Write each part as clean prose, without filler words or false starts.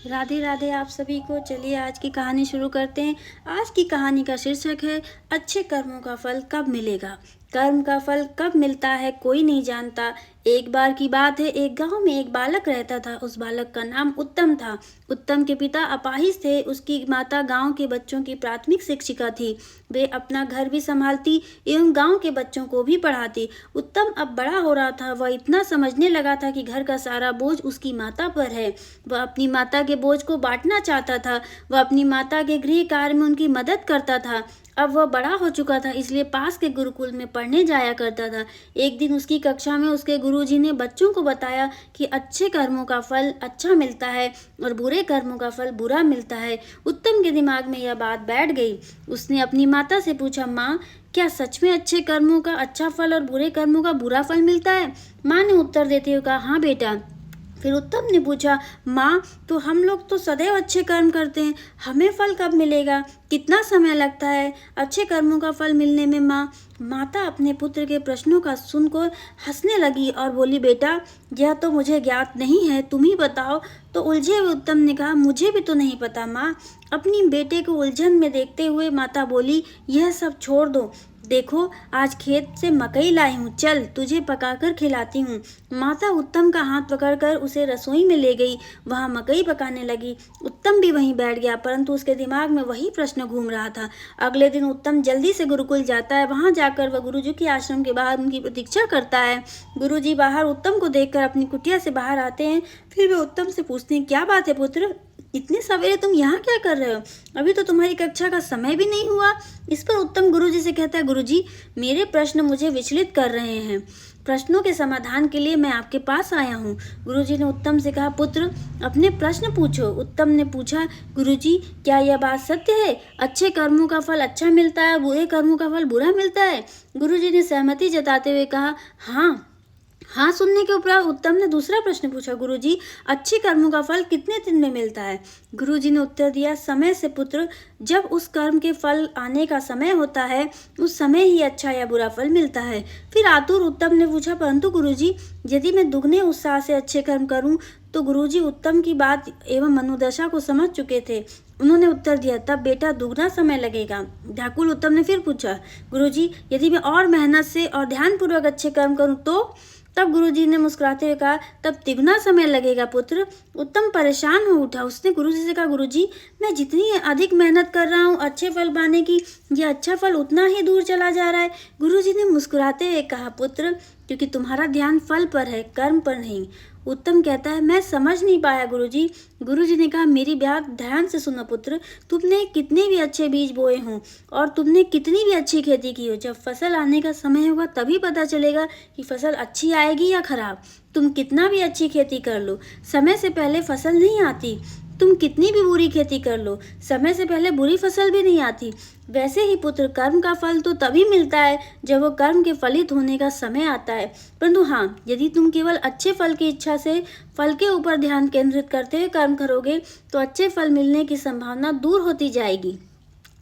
राधे राधे आप सभी को। चलिए आज की कहानी शुरू करते हैं। आज की कहानी का शीर्षक है अच्छे कर्मों का फल कब मिलेगा। कर्म का फल कब मिलता है कोई नहीं जानता। एक बार की बात है, एक गांव में एक बालक रहता था। उस बालक का नाम उत्तम था। उत्तम के पिता अपाहिज थे। उसकी माता गांव के बच्चों की प्राथमिक शिक्षिका थी। वे अपना घर भी संभालती एवं गांव के बच्चों को भी पढ़ाती। उत्तम अब बड़ा हो रहा था। वह इतना समझने लगा था कि घर का सारा बोझ उसकी माता पर है। वह अपनी माता के बोझ को बांटना चाहता था। वह अपनी माता के गृह कार्य में उनकी मदद करता था। अब वह बड़ा हो चुका था, इसलिए पास के गुरुकुल में पढ़ने जाया करता था। एक दिन उसकी कक्षा में उसके गुरुजी ने बच्चों को बताया कि अच्छे कर्मों का फल अच्छा मिलता है और बुरे कर्मों का फल बुरा मिलता है। उत्तम के दिमाग में यह बात बैठ गई। उसने अपनी माता से पूछा, माँ, क्या सच में अच्छे कर्मों का अच्छा फल और बुरे कर्मों का बुरा फल मिलता है? माँ ने उत्तर देते हुए कहा, हाँ बेटा। फिर उत्तम ने पूछा, माँ, तो हम लोग तो सदैव अच्छे कर्म करते हैं, हमें फल कब मिलेगा? कितना समय लगता है अच्छे कर्मों का फल मिलने में? माँ माता अपने पुत्र के प्रश्नों का सुनकर हंसने लगी और बोली, बेटा, यह तो मुझे ज्ञात नहीं है, तुम ही बताओ। तो उलझे हुए उत्तम ने कहा, मुझे भी तो नहीं पता माँ। अपनी बेटे को उलझन में देखते हुए माता बोली, यह सब छोड़ दो। देखो, आज खेत से मकई लाई हूँ, चल तुझे पकाकर खिलाती हूँ। माता उत्तम का हाथ पकड़कर उसे रसोई में ले गई। वहाँ मकई पकाने लगी। उत्तम भी वहीं बैठ गया, परंतु उसके दिमाग में वही प्रश्न घूम रहा था। अगले दिन उत्तम जल्दी से गुरुकुल जाता है। वहाँ जाकर वह गुरुजी के आश्रम के बाहर उनकी प्रतीक्षा करता है। गुरुजी बाहर उत्तम को देखकर अपनी कुटिया से बाहर आते हैं। फिर वे उत्तम से पूछते हैं, क्या बात है पुत्र, इतने सवेरे तुम यहाँ क्या कर रहे हो? अभी तो तुम्हारी कक्षा का समय भी नहीं हुआ। इस पर उत्तम गुरुजी से कहता है, गुरुजी, मेरे प्रश्न मुझे विचलित कर रहे हैं। प्रश्नों के समाधान के लिए मैं आपके पास आया हूँ। गुरुजी ने उत्तम से कहा, पुत्र, अपने प्रश्न पूछो। उत्तम ने पूछा, गुरुजी, क्या यह बात सत्य है? अच्छे कर्मों का फल अच्छा मिलता है, बुरे कर्मों का फल बुरा मिलता है? गुरुजी ने सहमति जताते हुए कहा, हाँ। हाँ सुनने के उपरांत उत्तम ने दूसरा प्रश्न पूछा, गुरुजी, अच्छे कर्मों का फल कितने दिन में मिलता है? गुरुजी ने उत्तर दिया, समय से पुत्र। जब उस कर्म के फल आने का समय होता है, उस समय ही अच्छा या बुरा फल मिलता है। फिर आतुर उत्तम ने पूछा, परंतु गुरुजी, यदि मैं दुगने उत्साह से अच्छे कर्म करूं? तो गुरुजी उत्तम की बात एवं मनोदशा को समझ चुके थे। उन्होंने उत्तर दिया, तब बेटा दुगना समय लगेगा। व्याकुल उत्तम ने फिर पूछा, गुरुजी, यदि मैं और मेहनत से और ध्यानपूर्वक अच्छे कर्म करूं तो? तब गुरुजी ने मुस्कुराते हुए कहा, तब तिगुना समय लगेगा पुत्र। उत्तम परेशान हो उठा। उसने गुरुजी से कहा, गुरुजी, मैं जितनी अधिक मेहनत कर रहा हूँ अच्छे फल पाने की, यह अच्छा फल उतना ही दूर चला जा रहा है। गुरुजी ने मुस्कुराते हुए कहा, पुत्र, क्योंकि तुम्हारा ध्यान फल पर है, कर्म पर नहीं। उत्तम कहता है, मैं समझ नहीं पाया गुरुजी। गुरुजी ने कहा, मेरी बात ध्यान से सुनो पुत्र। तुमने कितने भी अच्छे बीज बोए हों और तुमने कितनी भी अच्छी खेती की हो, जब फसल आने का समय होगा तभी पता चलेगा कि फसल अच्छी आएगी या खराब। तुम कितना भी अच्छी खेती कर लो, समय से पहले फसल नहीं आती। तुम कितनी भी बुरी खेती कर लो, समय से पहले बुरी फसल भी नहीं आती। वैसे ही पुत्र, कर्म का फल तो तभी मिलता है जब वो कर्म के फलित होने का समय आता है। परंतु हाँ, यदि तुम केवल अच्छे फल की इच्छा से फल के ऊपर ध्यान केंद्रित करते हुए कर्म करोगे तो अच्छे फल मिलने की संभावना दूर होती जाएगी।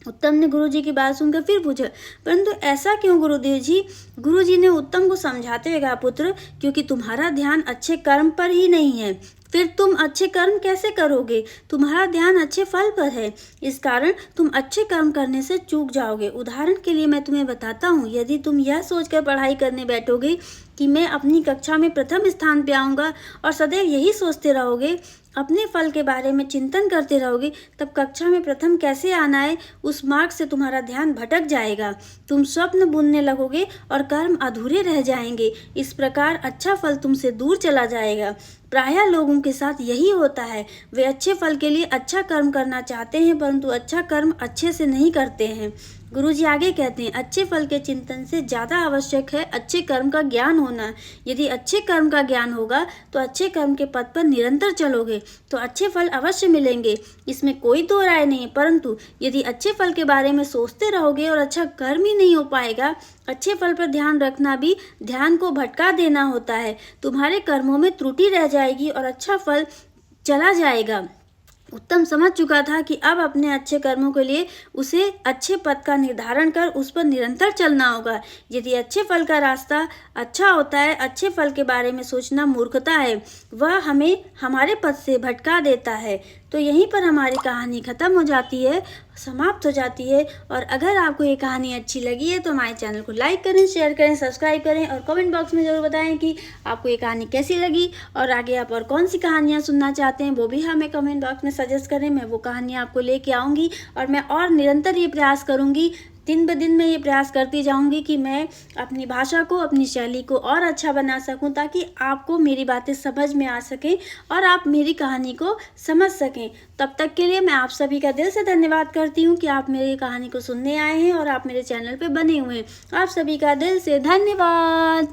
उत्तम ने गुरुजी की बात सुनकर फिर पूछा, परंतु ऐसा क्यों गुरुदेव जी? गुरुजी ने उत्तम को समझाते हुए कहा, पुत्र, क्योंकि तुम्हारा ध्यान अच्छे कर्म पर ही नहीं है, फिर तुम अच्छे कर्म कैसे करोगे? तुम्हारा ध्यान अच्छे फल पर है, इस कारण तुम अच्छे कर्म करने से चूक जाओगे। उदाहरण के लिए मैं तुम्हें बताता हूँ, यदि तुम यह सोचकर पढ़ाई करने बैठोगे कि मैं अपनी कक्षा में प्रथम स्थान पे आऊँगा और सदैव यही सोचते रहोगे, अपने फल के बारे में चिंतन करते रहोगे, तब कक्षा में प्रथम कैसे आना है उस मार्ग से तुम्हारा ध्यान भटक जाएगा। तुम स्वप्न बुनने लगोगे और कर्म अधूरे रह जाएंगे। इस प्रकार अच्छा फल तुमसे दूर चला जाएगा। प्रायः लोगों के साथ यही होता है। वे अच्छे फल के लिए अच्छा कर्म करना चाहते हैं, परंतु अच्छा कर्म अच्छे से नहीं करते हैं। गुरुजी आगे कहते हैं, अच्छे फल के चिंतन से ज़्यादा आवश्यक है अच्छे कर्म का ज्ञान होना। यदि अच्छे कर्म का ज्ञान होगा तो अच्छे कर्म के पथ पर निरंतर चलोगे तो अच्छे फल अवश्य मिलेंगे, इसमें कोई दो राय नहीं। परंतु यदि अच्छे फल के बारे में सोचते रहोगे और अच्छा कर्म ही नहीं हो पाएगा, अच्छे फल पर ध्यान रखना भी ध्यान को भटका देना होता है। तुम्हारे कर्मों में त्रुटि रह जाएगी और अच्छा फल चला जाएगा। उत्तम समझ चुका था कि अब अपने अच्छे कर्मों के लिए उसे अच्छे पद का निर्धारण कर उस पर निरंतर चलना होगा। यदि अच्छे फल का रास्ता अच्छा होता है, अच्छे फल के बारे में सोचना मूर्खता है, वह हमें हमारे पद से भटका देता है। तो यहीं पर हमारी कहानी ख़त्म हो जाती है, समाप्त हो जाती है। और अगर आपको ये कहानी अच्छी लगी है तो हमारे चैनल को लाइक करें, शेयर करें, सब्सक्राइब करें और कमेंट बॉक्स में ज़रूर बताएं कि आपको ये कहानी कैसी लगी और आगे आप और कौन सी कहानियाँ सुनना चाहते हैं, वो भी हमें कमेंट बॉक्स में सजेस्ट करें। मैं वो कहानी आपको लेके आऊँगी और मैं और निरंतर ये प्रयास करूँगी, दिन ब दिन मैं ये प्रयास करती जाऊँगी कि मैं अपनी भाषा को, अपनी शैली को और अच्छा बना सकूँ, ताकि आपको मेरी बातें समझ में आ सकें और आप मेरी कहानी को समझ सकें। तब तक के लिए मैं आप सभी का दिल से धन्यवाद करती हूँ कि आप मेरी कहानी को सुनने आए हैं और आप मेरे चैनल पे बने हुए हैं। आप सभी का दिल से धन्यवाद।